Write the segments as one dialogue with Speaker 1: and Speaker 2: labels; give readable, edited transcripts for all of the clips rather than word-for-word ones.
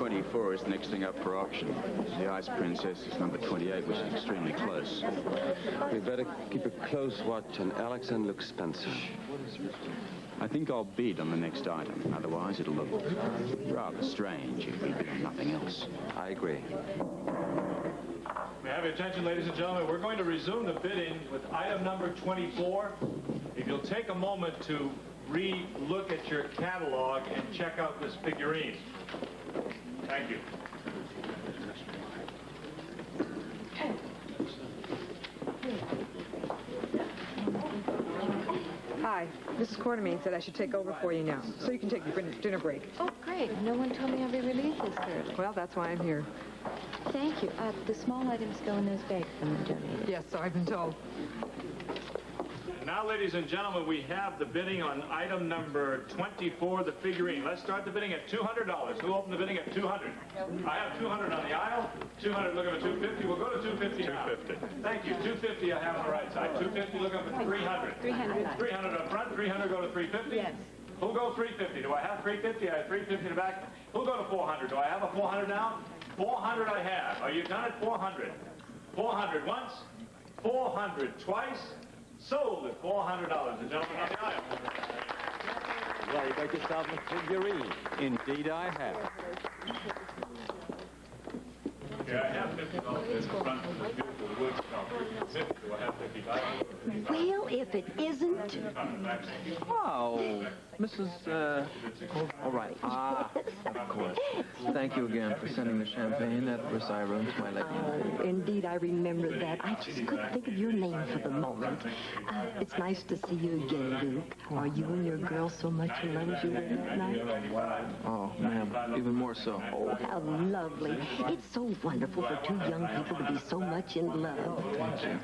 Speaker 1: 24 is the next thing up for auction. The Ice Princess is number 28, which is extremely close.
Speaker 2: We better keep a close watch on Alex and Luke Spencer.
Speaker 1: I think I'll bid on the next item. Otherwise, it'll look rather strange if we bid on nothing else.
Speaker 2: I agree.
Speaker 3: May I have your attention, ladies and gentlemen? We're going to resume the bidding with item number 24. If you'll take a moment to re-look at your catalog and check out this figurine. Thank you.
Speaker 4: Hi, Mrs. Quartermain said I should take over for you now, so you can take your dinner break.
Speaker 5: Oh, great. No one told me I'll be released this early.
Speaker 4: Well, that's why I'm here.
Speaker 5: Thank you. The small items go in those bags from the donated.
Speaker 4: Yes, so I've been told.
Speaker 3: And now, ladies and gentlemen, we have the bidding on item number 24, the figurine. Let's start the bidding at $200. Who opened the bidding at 200? I have 200 on the aisle. 200 looking for 250. We'll go to 250 now. 250. Thank you. 250 I have on the right side. 250 looking for 300.
Speaker 5: 300.
Speaker 3: 300 up front. 300 go to 350.
Speaker 5: Yes.
Speaker 3: Who'll go 350? Do I have 350? I have 350 in the back. Who'll go to 400? Do I have a 400 now? 400 I have. Are you done at 400? 400 once. 400 twice. Sold at $400. The gentleman on the aisle.
Speaker 2: Well, you got yourself a figurine.
Speaker 1: Indeed, I have.
Speaker 3: Yeah, I have $50 in front of the beautiful wood sculpture. 50. Do I have 55?
Speaker 6: Well, if it isn't...
Speaker 7: Oh, Mrs. O'Reilly. Ah, of course. Thank you again for sending the champagne at Versailles room to my lady.
Speaker 6: Oh, indeed, I remember that. I just couldn't think of your name for the moment. It's nice to see you again, Luke. Are you and your girl so much in love as you were that night?
Speaker 7: Oh, ma'am, even more so.
Speaker 6: Oh, how lovely. It's so wonderful for two young people to be so much in love.
Speaker 7: Thank you.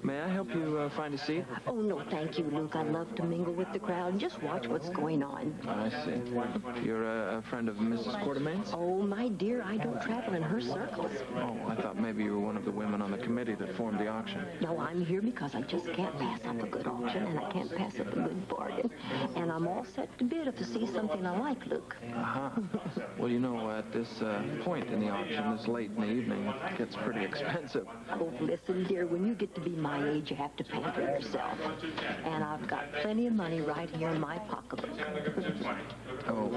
Speaker 7: May I help you find a seat?
Speaker 6: Oh, no, thank you, Luke. I love to mingle with the crowd and just watch what's going on.
Speaker 7: I see. You're a friend of Mrs. Quartermain's?
Speaker 6: Oh, my dear, I don't travel in her circles.
Speaker 7: Oh, I thought maybe you were one of the women on the committee that formed the auction.
Speaker 6: No, I'm here because I just can't pass up a good auction, and I can't pass up a good bargain. And I'm all set to bid if I see something I like, Luke.
Speaker 7: Uh-huh. Well, you know, at this point in the auction, this late in the evening, it gets pretty expensive.
Speaker 6: Oh, listen, dear, when you get to be my age, you have to pamper yourself. And I've got plenty of money right here in my pocketbook.
Speaker 7: Oh,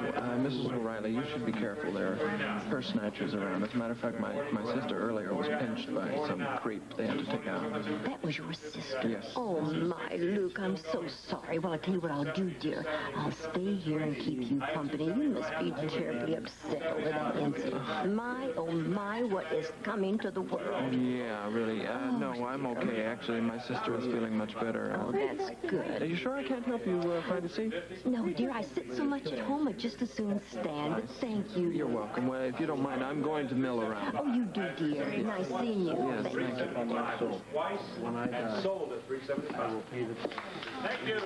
Speaker 7: Mrs. O'Reilly, you should be careful. There are purse snatchers around. As a matter of fact, my sister earlier was pinched by some creep they had to take out.
Speaker 6: That was your sister?
Speaker 7: Yes.
Speaker 6: Oh, my, Luke, I'm so sorry. Well, I'll tell you what I'll do, dear. I'll stay here and keep you company. You must be terribly upset over that incident. My, oh, my, what is coming to the world?
Speaker 7: Yeah, really. No, I'm okay. Actually, my sister is feeling much better.
Speaker 6: Oh, that's good.
Speaker 7: Are you sure I can't help you find a seat?
Speaker 6: No, dear, I sit so much at home, I'd just as soon stand. Thank you.
Speaker 7: You're welcome. Well, if you don't mind, I'm going to mill around.
Speaker 6: Oh, you do, dear. Nice seeing you.
Speaker 7: Yes, thank you.
Speaker 3: Twice and sold at $375. I will pay the... Thank you.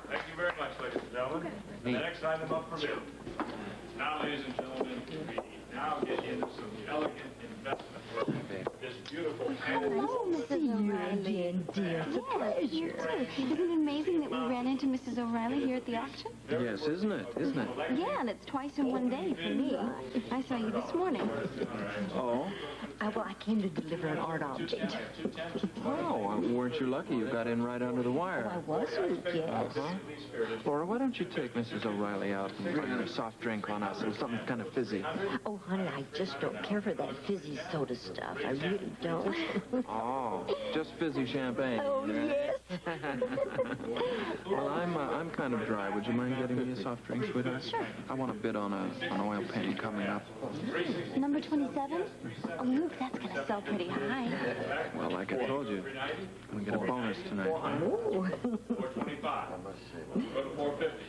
Speaker 3: Thank you very much, ladies and gentlemen. The next item up for bid. Now, ladies and gentlemen, we now get into some elegant investment work. This beautiful
Speaker 5: Hello, Mrs. O'Reilly.
Speaker 6: Again, dear. It's a pleasure.
Speaker 5: Isn't it amazing that we ran into Mrs. O'Reilly here at the auction?
Speaker 7: Yes, isn't it? Isn't it?
Speaker 5: Yeah, and it's twice in one day for me. I saw you this morning.
Speaker 7: Oh?
Speaker 6: Well, I came to deliver an art object.
Speaker 7: Oh, weren't you lucky? You got in right under the wire.
Speaker 6: I was, Luke, yes.
Speaker 7: Uh-huh. Laura, why don't you take Mrs. O'Reilly out and bring her a soft drink on us or something kind of fizzy?
Speaker 6: Oh, honey, I just don't care for that fizzy soda stuff. I really don't.
Speaker 7: Oh, just fizzy champagne.
Speaker 6: Oh, yes.
Speaker 7: Well, I'm kind of dry. Would you mind getting me a soft drink, sweetheart? Sure. I want to bid on an oil painting coming up.
Speaker 5: Number 27? Oh, Luke, that's going to sell pretty high.
Speaker 7: Well, like I told you, we get a bonus tonight.
Speaker 6: Oh.
Speaker 3: 425. Go to 450.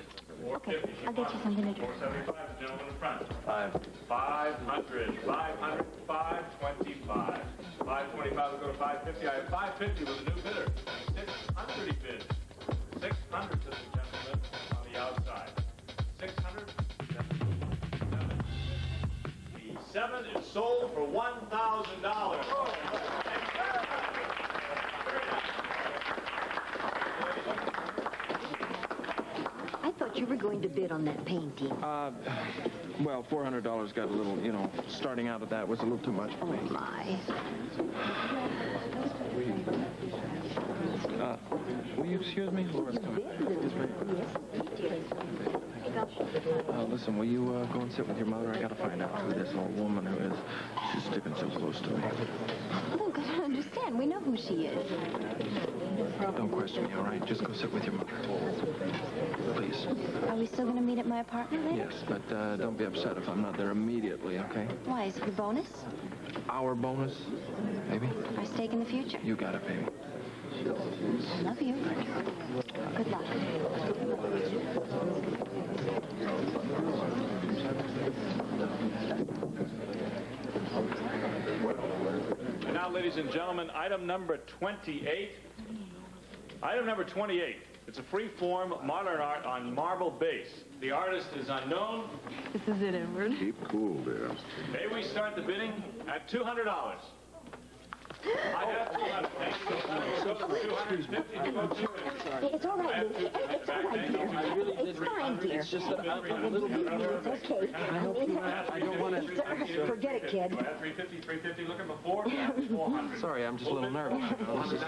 Speaker 5: Okay, I'll get you something to drink.
Speaker 3: 475, the gentleman in front. 500. 500, 525. 525 will go to 550. I have 550 with a new bidder. 600 he bids. 600 to the gentleman on the outside. 600. The 7 is sold for $1,000.
Speaker 6: thought you were going to bid on that painting.
Speaker 7: Well, $400 got a little, starting out at that was a little too much for me.
Speaker 6: Oh, my.
Speaker 7: Will you excuse me? Laura's coming. Listen, will you go and sit with your mother? I gotta find out who this old woman who is. She's sticking so close to me.
Speaker 5: Look, I don't understand. We know who she is.
Speaker 7: Don't question me, all right? Just go sit with your mother. Please.
Speaker 5: Are we still going to meet at my apartment later?
Speaker 7: Yes, but don't be upset if I'm not there immediately, okay?
Speaker 5: Why? Is it your bonus?
Speaker 7: Our bonus, maybe?
Speaker 5: Our stake in the future?
Speaker 7: You got it, baby.
Speaker 5: I love you. Good luck.
Speaker 3: And now, ladies and gentlemen, item number 28. Item number 28. It's a free-form modern art on marble base. The artist is unknown.
Speaker 5: This is it, Edward.
Speaker 8: Keep cool, dear.
Speaker 3: May we start the bidding at $200? I have 200. Thank you. Go to 250.
Speaker 6: It's all right, Luke. It's all right, dear. It's fine, dear.
Speaker 7: It's just that I'm a little bit nervous.
Speaker 6: It's okay.
Speaker 7: I don't want to...
Speaker 6: Forget it, kid.
Speaker 3: 350 looking before. 400.
Speaker 7: Sorry, I'm just a little nervous. This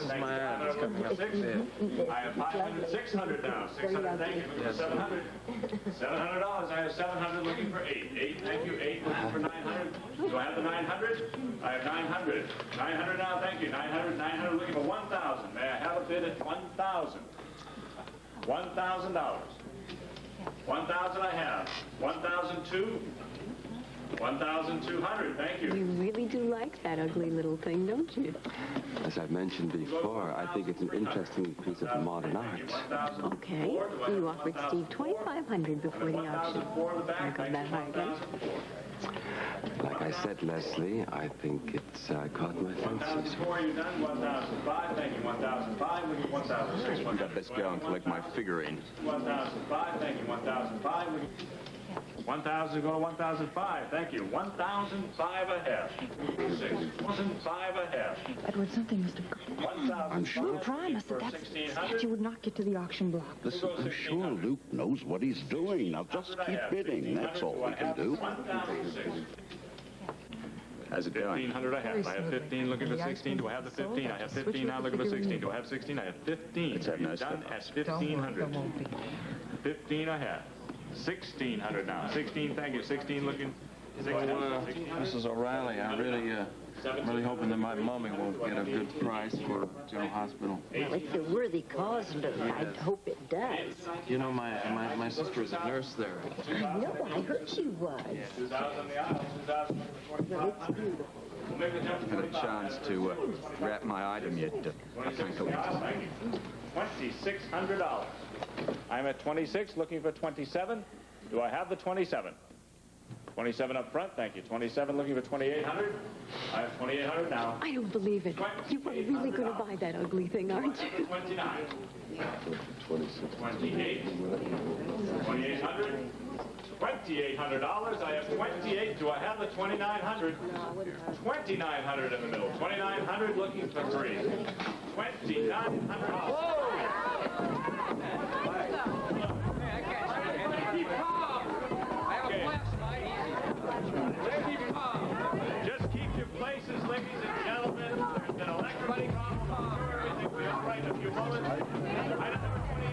Speaker 7: is my ad that's coming up.
Speaker 3: I have 500, 600 now. 600, thank you.
Speaker 7: Yes.
Speaker 3: 700. $700. I have 700 looking for 8. 8, thank you. 8 looking for 900. Do I have the 900? I have 900. 900 now, thank you. 900, 900 looking for 1,000. May I have a bid at 1,000? $1,000. 1,000 I have. 1,002. 1,200, thank you.
Speaker 9: You really do like that ugly little thing, don't you?
Speaker 2: As I've mentioned before, I think it's an interesting piece of modern art.
Speaker 9: Okay. You offered Steve $2,500 before the auction. I got that high again.
Speaker 2: Like I said, Leslie, I think it's caught my fancy.
Speaker 3: 1,004, you done. 1,005, thank you. 1,005, looking for 1,006.
Speaker 1: I've got this go and collect my figurine.
Speaker 3: 1,005, thank you. 1,005, 1,000, go to 1,005, thank you. 1,005 a half. 1,005 a half.
Speaker 4: Edward, something must have gone.
Speaker 8: I'm sure.
Speaker 4: Promise that that
Speaker 3: 1,600.
Speaker 4: statue would not get to the auction block.
Speaker 8: Listen, I'm sure Luke knows what he's doing. Now just keep bidding. That's all we can do.
Speaker 3: 1,006.
Speaker 1: How's it going?
Speaker 3: 1,500 I have. I have 15 looking for 16. Do I have the 15? I have 15 now looking for 16. Do I have 16? I have 15.
Speaker 1: Let's have no
Speaker 3: Done
Speaker 1: stuff.
Speaker 3: at 1,500. 15 I have. 1,600 now. 16, thank you. 16 looking.
Speaker 7: Mrs. O'Reilly, I'm really hoping that my mommy won't get a good price for General Hospital.
Speaker 6: Well, it's a worthy cause, Luke. I hope it does.
Speaker 7: You know, my sister is a nurse there.
Speaker 6: I know. I heard she was.
Speaker 3: 2,000 on the aisle. 2,000
Speaker 6: Well, it's beautiful.
Speaker 3: We'll make the jump to
Speaker 1: Had a chance to wrap my item yet. I can't go into
Speaker 3: $2,600. I'm at 26, looking for 27. Do I have the 27? 27 up front, thank you. 27 looking for 2,800. I have 2,800 now.
Speaker 9: I don't believe it. You are really going to buy that ugly thing, aren't you?
Speaker 3: 29. 28. 2,800. $2,800. I have 28. Do I have the 2,900? 2,900 in the middle. 2,900 looking for 3. 2,900. Just keep your places, ladies and gentlemen. There's an electric problem. Everything will be all right in a few moments. Item number 28.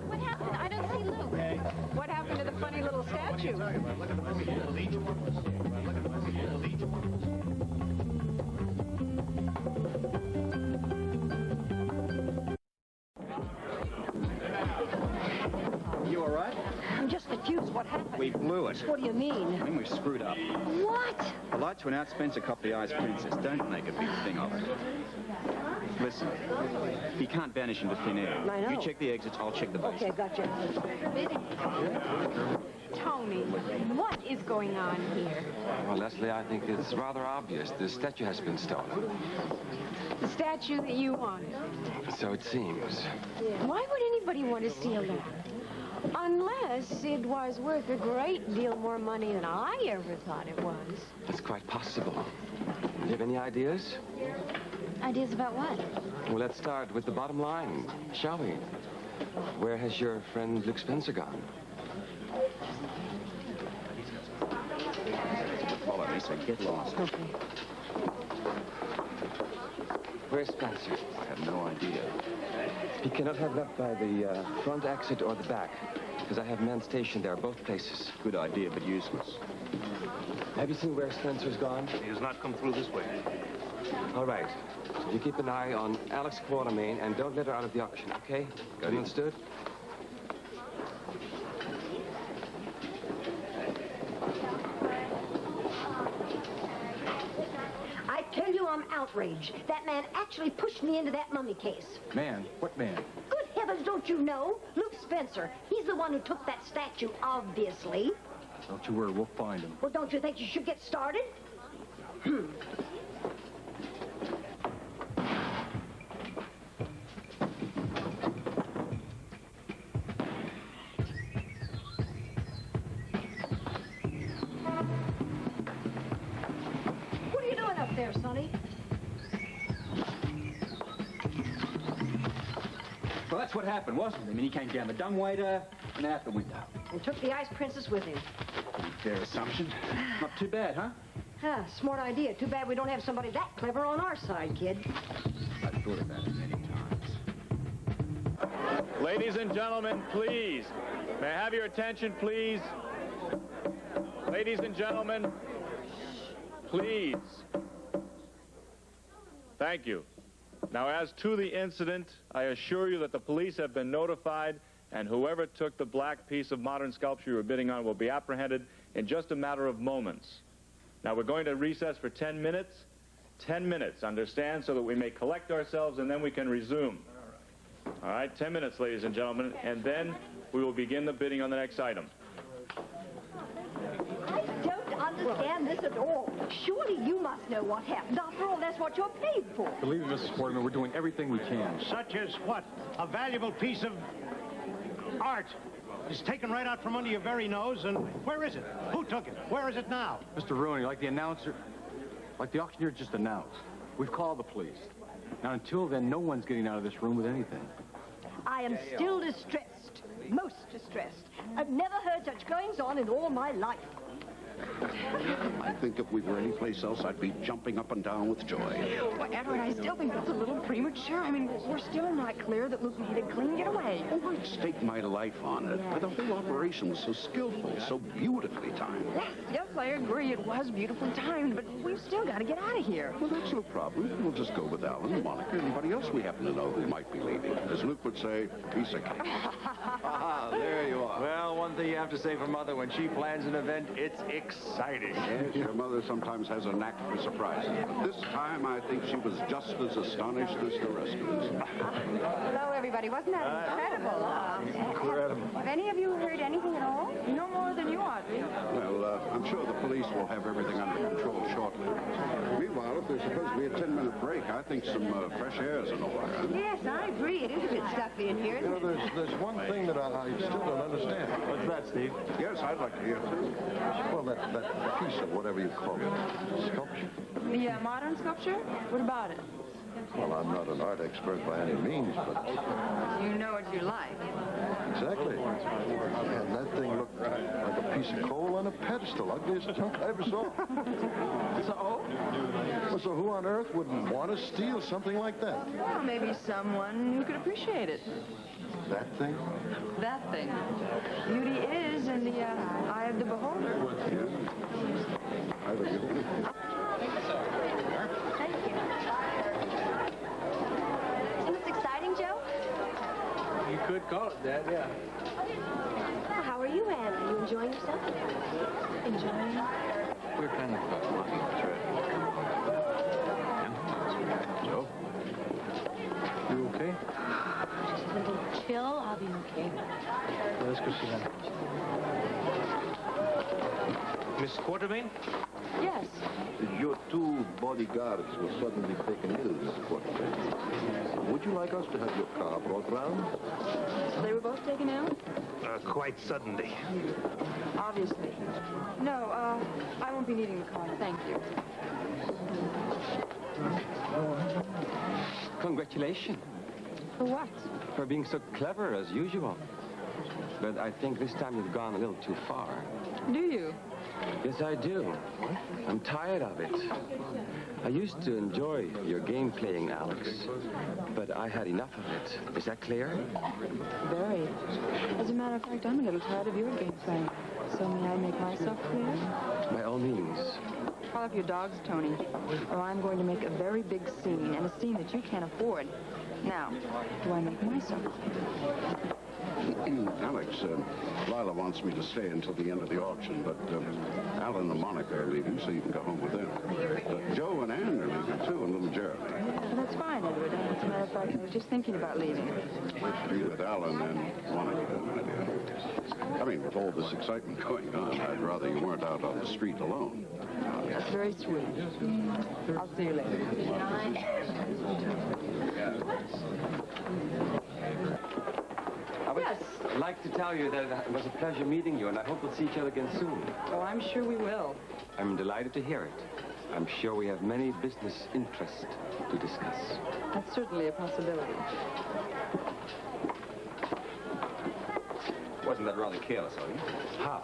Speaker 5: What happened? I don't see Luke.
Speaker 4: What happened to the funny little statue?
Speaker 1: You all right?
Speaker 6: I'm just confused. What happened?
Speaker 1: We blew it.
Speaker 6: What do you mean?
Speaker 1: I mean, we screwed up.
Speaker 6: What?
Speaker 1: The lights went out. Spencer copped the Ice Princess. Don't make a big thing of it. Listen, he can't vanish into thin air.
Speaker 6: I know.
Speaker 1: You check the exits, I'll check the base.
Speaker 6: Okay, gotcha.
Speaker 5: Tony, what is going on here?
Speaker 2: Well, Leslie, I think it's rather obvious. The statue has been stolen.
Speaker 5: The statue that you wanted.
Speaker 2: So it seems.
Speaker 5: Why would anybody want to steal that? Unless it was worth a great deal more money than I ever thought it was.
Speaker 2: It's quite possible. Do you have any ideas?
Speaker 5: Ideas about what?
Speaker 2: Well, let's start with the bottom line, shall we? Where has your friend Luke Spencer gone?
Speaker 1: Follow me, so get lost.
Speaker 4: Okay.
Speaker 2: Where's Spencer?
Speaker 1: I have no idea.
Speaker 2: He cannot have left by the front exit or the back, because I have men stationed there, both places.
Speaker 1: Good idea, but useless.
Speaker 2: Have you seen where Spencer's gone?
Speaker 3: He has not come through this way.
Speaker 2: All right. You keep an eye on Alex Quartermain and don't let her out of the auction, okay? Got it. Understood?
Speaker 6: I tell you, I'm outraged. That man actually pushed me into that mummy case.
Speaker 1: Man? What man?
Speaker 6: Good heavens, don't you know? Luke Spencer. He's the one who took that statue, obviously.
Speaker 1: Don't you worry, we'll find him.
Speaker 6: Well, don't you think you should get started? What are you doing up there, Sonny?
Speaker 10: Well, that's what happened, wasn't it? I mean, he came down the dumbwaiter and out the window.
Speaker 6: And took the Ice Princess with him.
Speaker 10: Fair assumption. Not too bad, huh?
Speaker 6: Huh, smart idea. Too bad we don't have somebody that clever on our side, kid.
Speaker 1: I've thought about it many times.
Speaker 3: Ladies and gentlemen, please. May I have your attention, please? Ladies and gentlemen, please. Thank you. Now, as to the incident, I assure you that the police have been notified, and whoever took the black piece of modern sculpture you were bidding on will be apprehended in just a matter of moments. Now, we're going to recess for 10 minutes. 10 minutes, understand, so that we may collect ourselves, and then we can resume. All right, 10 minutes, ladies and gentlemen, and then we will begin the bidding on the next item.
Speaker 6: I don't understand this at all. Surely you must know what happened. After all, that's what you're paid for.
Speaker 10: Believe me, Mrs. Quarterman, we're doing everything we can.
Speaker 11: Such as what? A valuable piece of art is taken right out from under your very nose, and where is it? Who took it? Where is it now?
Speaker 10: Mr. Rooney, like the auctioneer just announced, we've called the police. Now, until then, no one's getting out of this room with anything.
Speaker 6: I am still distressed. Most distressed. I've never heard such goings-on in all my life.
Speaker 8: I think if we were anyplace else, I'd be jumping up and down with joy.
Speaker 4: Well, Edward, I still think that's a little premature. I mean, we're still not clear that Luke made a clean getaway.
Speaker 8: Oh, I'd stake my life on it. But the whole operation was so skillful, so beautifully timed.
Speaker 4: Yes, I agree. It was beautifully timed, but we've still got to get out of here.
Speaker 8: Well, that's no problem. We'll just go with Alan, Monica, anybody else we happen to know who might be leaving. As Luke would say, piece of cake.
Speaker 7: There you are. Well, one thing you have to say for Mother, when she plans an event, it's exciting.
Speaker 8: Yes, your mother sometimes has a knack for surprises. But this time, I think she was just as astonished as the rest of us.
Speaker 12: Hello, everybody. Wasn't that incredible?
Speaker 7: Incredible.
Speaker 12: Have any of you heard anything at all?
Speaker 4: No more than you, Audrey.
Speaker 8: Well, I'm sure the police will have everything under control shortly. Meanwhile, if there's supposed to be a 10-minute break, I think some fresh air is in order. Huh?
Speaker 12: Yes, I agree. It is a bit stuffy in here,
Speaker 13: You
Speaker 12: isn't
Speaker 13: know,
Speaker 12: it?
Speaker 13: there's one thing that I still don't understand.
Speaker 7: What's that, Steve?
Speaker 8: Yes, I'd like to hear, too.
Speaker 13: Well, that piece of whatever you call it, sculpture.
Speaker 4: The modern sculpture? What about it?
Speaker 13: Well, I'm not an art expert by any means, but
Speaker 4: You know what you like.
Speaker 13: exactly. And that thing looked like a piece of coal on a pedestal, ugliest junk I ever saw.
Speaker 4: So?
Speaker 13: Well, so who on earth would want to steal something like that?
Speaker 4: Well, maybe someone who could appreciate it.
Speaker 13: That thing?
Speaker 4: That thing. Beauty is in the eye of the beholder.
Speaker 13: I don't know.
Speaker 5: Thank you. Isn't this exciting, Joe?
Speaker 7: You could call it that, yeah.
Speaker 5: Well, how are you, Anne? Are you enjoying yourself? Enjoying?
Speaker 7: We're kind of looking at it. Joe? You okay?
Speaker 5: Just a little chill. I'll be okay.
Speaker 7: Yeah, let's go sit down. Miss Quartermain?
Speaker 4: Yes.
Speaker 13: Your two bodyguards were suddenly taken ill, Mr. Quartermain. Would you like us to have your car brought round?
Speaker 4: So they were both taken ill?
Speaker 11: Quite suddenly.
Speaker 4: Obviously. No, I won't be needing the car. Thank you.
Speaker 2: Congratulations.
Speaker 4: For what?
Speaker 2: For being so clever as usual. But I think this time you've gone a little too far.
Speaker 4: Do you?
Speaker 2: Yes, I do. I'm tired of it. I used to enjoy your game playing, Alex, but I had enough of it. Is that clear?
Speaker 4: Very. As a matter of fact, I'm a little tired of your game playing. So may I make myself clear?
Speaker 2: By all means.
Speaker 4: Call up your dogs, Tony, or I'm going to make a very big scene, and a scene that you can't afford. Now, do I make myself clear?
Speaker 8: Alex, Lila wants me to stay until the end of the auction, but Alan and Monica are leaving, so you can go home with them. Joe and Ann are leaving, too, and little Jeremy.
Speaker 4: Well, that's fine, Edward. As a matter of fact, I was just thinking about leaving.
Speaker 8: With Alan and Monica, my dear. I mean, with all this excitement going on, I'd rather you weren't out on the street alone.
Speaker 4: That's very sweet. I'll see you later. Yes.
Speaker 2: I'd like to tell you that it was a pleasure meeting you, and I hope we'll see each other again soon.
Speaker 4: Oh, I'm sure we will.
Speaker 2: I'm delighted to hear it. I'm sure we have many business interests to discuss.
Speaker 4: That's certainly a possibility.
Speaker 1: Wasn't that rather careless of you?
Speaker 2: How?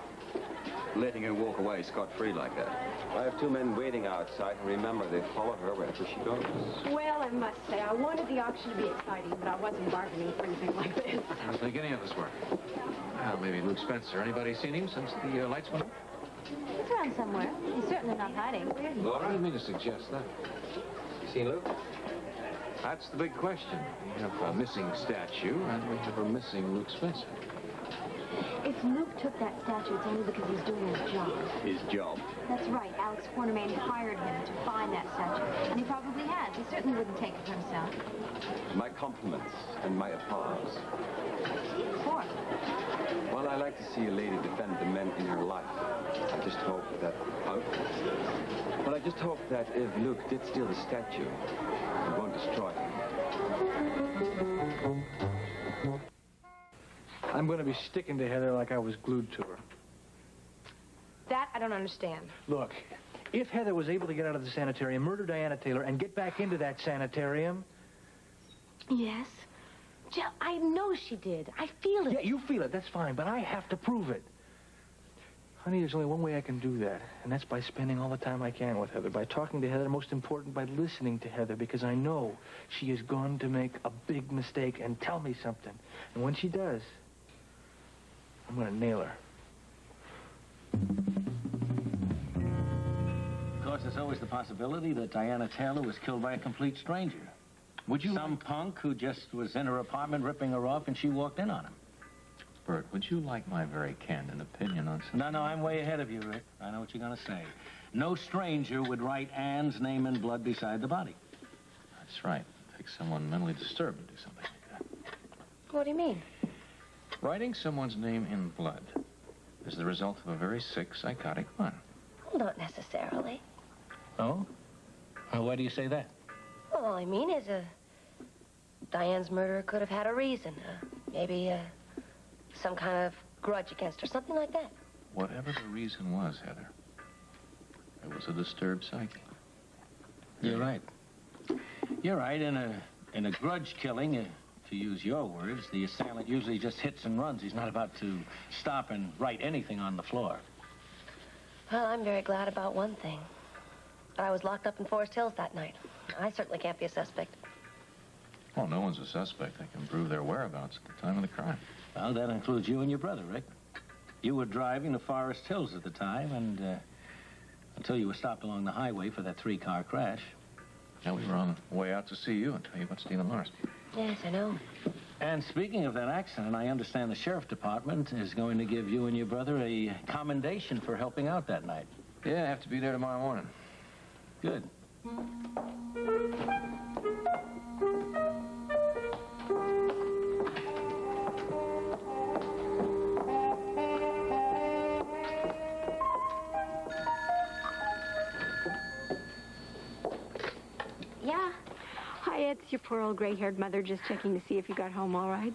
Speaker 1: Letting her walk away scot-free like that.
Speaker 2: I have two men waiting outside, and remember, they follow her wherever she goes.
Speaker 12: Well, I must say, I wanted the auction to be exciting, but I wasn't bargaining for anything like this.
Speaker 7: I don't think any of us were. Well, maybe Luke Spencer. Anybody seen him since the lights went up?
Speaker 5: He's around somewhere. He's certainly not hiding.
Speaker 7: Well, I didn't mean to suggest that.
Speaker 2: You seen Luke?
Speaker 7: That's the big question. We have a missing statue, and we have a missing Luke Spencer.
Speaker 5: If Luke took that statue, it's only because he's doing his job.
Speaker 1: His job?
Speaker 5: That's right. Alex Quartermain hired him to find that statue. And he probably has. He certainly wouldn't take it for himself.
Speaker 2: My compliments and my applause.
Speaker 5: For?
Speaker 2: Well, I like to see a lady defend the men in her life. I just hope that... Well, I just hope that if Luke did steal the statue, he won't destroy him.
Speaker 14: I'm going to be sticking to Heather like I was glued to her.
Speaker 12: That I don't understand.
Speaker 14: Look, if Heather was able to get out of the sanitarium, murder Diana Taylor, and get back into that sanitarium...
Speaker 5: Yes. Jill, I know she did. I feel it.
Speaker 14: Yeah, you feel it. That's fine, but I have to prove it. Honey, there's only one way I can do that, and that's by spending all the time I can with Heather, by talking to Heather, most important, by listening to Heather, because I know she is going to make a big mistake and tell me something. And when she does, I'm going to nail her.
Speaker 15: Of course, there's always the possibility that Diana Taylor was killed by a complete stranger.
Speaker 7: Would you...
Speaker 15: Some punk who just was in her apartment ripping her off and she walked in on him.
Speaker 7: Bert, would you like my very candid opinion on something?
Speaker 15: No, I'm way ahead of you, Rick. I know what you're going to say. No stranger would write Ann's name in blood beside the body.
Speaker 7: That's right. It takes someone mentally disturbed to do something like that.
Speaker 12: What do you mean?
Speaker 7: Writing someone's name in blood is the result of a very sick, psychotic mind.
Speaker 12: Well, not necessarily.
Speaker 15: Oh? Well, why do you say that?
Speaker 12: Well, all I mean is, Diane's murderer could have had a reason. Maybe, some kind of grudge against her, something like that.
Speaker 7: Whatever the reason was, Heather, it was a disturbed psyche.
Speaker 15: You're right. You're right. In a grudge killing, to use your words, the assailant usually just hits and runs. He's not about to stop and write anything on the floor.
Speaker 12: Well, I'm very glad about one thing. I was locked up in Forest Hills that night. I certainly can't be a suspect.
Speaker 7: Well, no one's a suspect. They can prove their whereabouts at the time of the crime.
Speaker 15: Well, that includes you and your brother, Rick. You were driving to Forest Hills at the time, and until you were stopped along the highway for that 3-car crash.
Speaker 7: Yeah, we were on the way out to see you and tell you about Stephen Lars.
Speaker 12: Yes, I know.
Speaker 15: And speaking of that accident, I understand the sheriff department is going to give you and your brother a commendation for helping out that night.
Speaker 7: Yeah, I have to be there tomorrow morning.
Speaker 15: Good.
Speaker 9: Yeah. Hi, it's your poor old gray-haired mother just checking to see if you got home all right.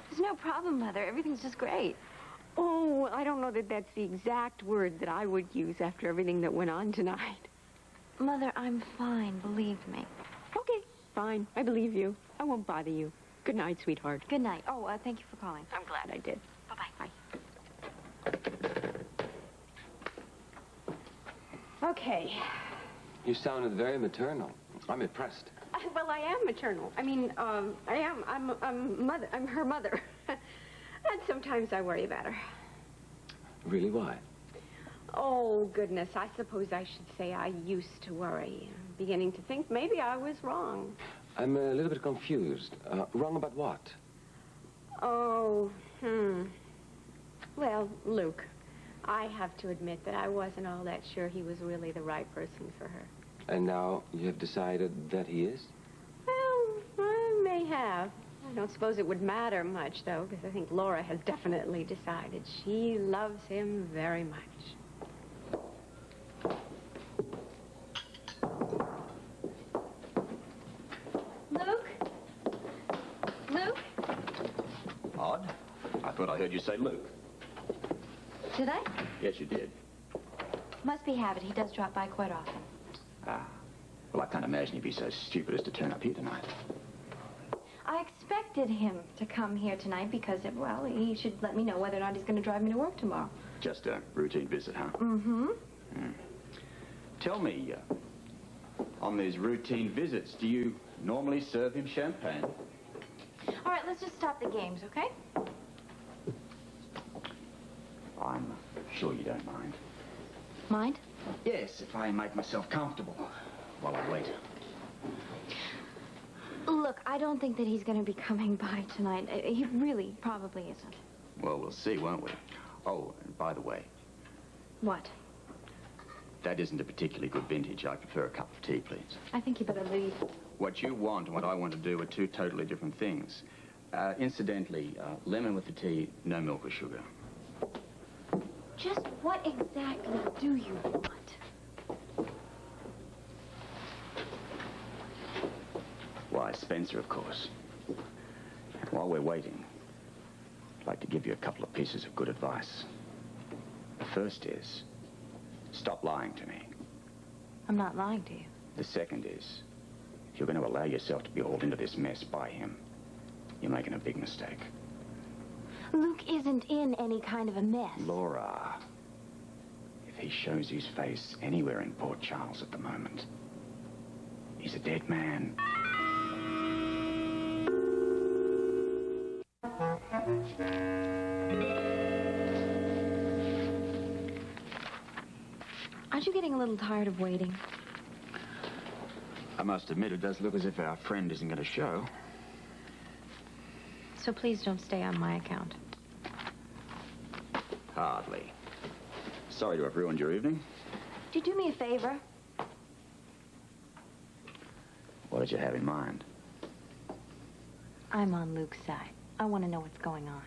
Speaker 4: There's no problem, Mother. Everything's just great.
Speaker 9: Oh, well, I don't know that that's the exact word that I would use after everything that went on tonight.
Speaker 5: Mother, I'm fine, believe me.
Speaker 9: Okay, fine. I believe you. I won't bother you. Good night, sweetheart.
Speaker 5: Good night. Oh, thank you for calling.
Speaker 9: I'm glad I did.
Speaker 5: Bye-bye.
Speaker 9: Bye. Okay.
Speaker 2: You sounded very maternal. I'm impressed.
Speaker 9: Well, I am maternal. I mean, I am. I'm mother. I'm her mother. And sometimes I worry about her.
Speaker 2: Really, why?
Speaker 9: Oh, goodness. I suppose I should say I used to worry. I'm beginning to think maybe I was wrong.
Speaker 2: I'm a little bit confused. Wrong about what?
Speaker 9: Oh, Well, Luke, I have to admit that I wasn't all that sure he was really the right person for her.
Speaker 2: And now you have decided that he is?
Speaker 9: Well, I may have. I don't suppose it would matter much, though, because I think Laura has definitely decided she loves him very much.
Speaker 5: Luke? Luke?
Speaker 1: Odd. I thought I heard you say Luke.
Speaker 5: Did I?
Speaker 1: Yes, you did.
Speaker 5: Must be habit. He does drop by quite often.
Speaker 1: Ah. Well, I can't imagine he'd be so stupid as to turn up here tonight.
Speaker 5: I expected him to come here tonight because, well, he should let me know whether or not he's going to drive me to work tomorrow.
Speaker 1: Just a routine visit, huh?
Speaker 5: Mm-hmm.
Speaker 1: Tell me, on these routine visits, do you normally serve him champagne?
Speaker 5: All right, let's just stop the games, okay?
Speaker 1: I'm sure you don't mind.
Speaker 5: Mind?
Speaker 1: Yes, if I make myself comfortable while I wait.
Speaker 5: Look, I don't think that he's going to be coming by tonight. He really probably isn't.
Speaker 1: Well, we'll see, won't we? Oh, and by the way,
Speaker 5: What?
Speaker 1: that isn't a particularly good vintage. I prefer a cup of tea, please.
Speaker 5: I think you better leave.
Speaker 1: What you want and what I want to do are two totally different things. Incidentally, lemon with the tea, no milk or sugar.
Speaker 5: Just what exactly do you want?
Speaker 1: Why, Spencer, of course. While we're waiting, I'd like to give you a couple of pieces of good advice. The first is, stop lying to me.
Speaker 5: I'm not lying to you.
Speaker 1: The second is, if you're going to allow yourself to be hauled into this mess by him, you're making a big mistake.
Speaker 5: Luke isn't in any kind of a mess.
Speaker 1: Laura, if he shows his face anywhere in Port Charles at the moment, he's a dead man.
Speaker 5: Aren't you getting a little tired of waiting?
Speaker 1: I must admit, it does look as if our friend isn't going to show.
Speaker 5: So please don't stay on my account.
Speaker 1: Hardly. Sorry to have ruined your evening.
Speaker 5: Do you do me a favor?
Speaker 1: What did you have in mind?
Speaker 5: I'm on Luke's side. I want to know what's going on.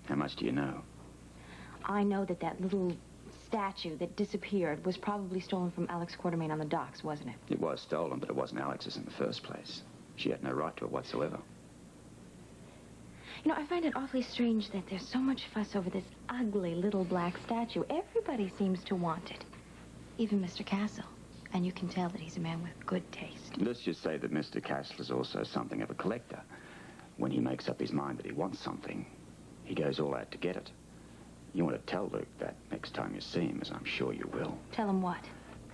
Speaker 1: How much do you know?
Speaker 5: I know that that little statue that disappeared was probably stolen from Alex Quartermain on the docks, wasn't it?
Speaker 1: It was stolen, but it wasn't Alex's in the first place. She had no right to it whatsoever.
Speaker 5: You know, I find it awfully strange that there's so much fuss over this ugly little black statue. Everybody seems to want it. Even Mr. Castle. And you can tell that he's a man with good taste.
Speaker 1: Let's just say that Mr. Castle is also something of a collector. When he makes up his mind that he wants something, he goes all out to get it. You want to tell Luke that next time you see him, as I'm sure you will.
Speaker 5: Tell him what?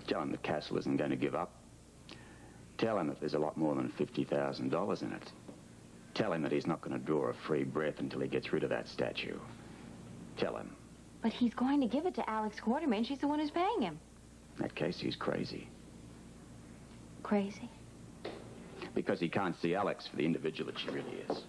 Speaker 1: Tell him the Castle isn't going to give up. Tell him that there's a lot more than $50,000 in it. Tell him that he's not going to draw a free breath until he gets rid of that statue. Tell him.
Speaker 5: But he's going to give it to Alex Quartermain. She's the one who's paying him.
Speaker 1: In that case, he's crazy.
Speaker 5: Crazy?
Speaker 1: Because he can't see Alex for the individual that she really is.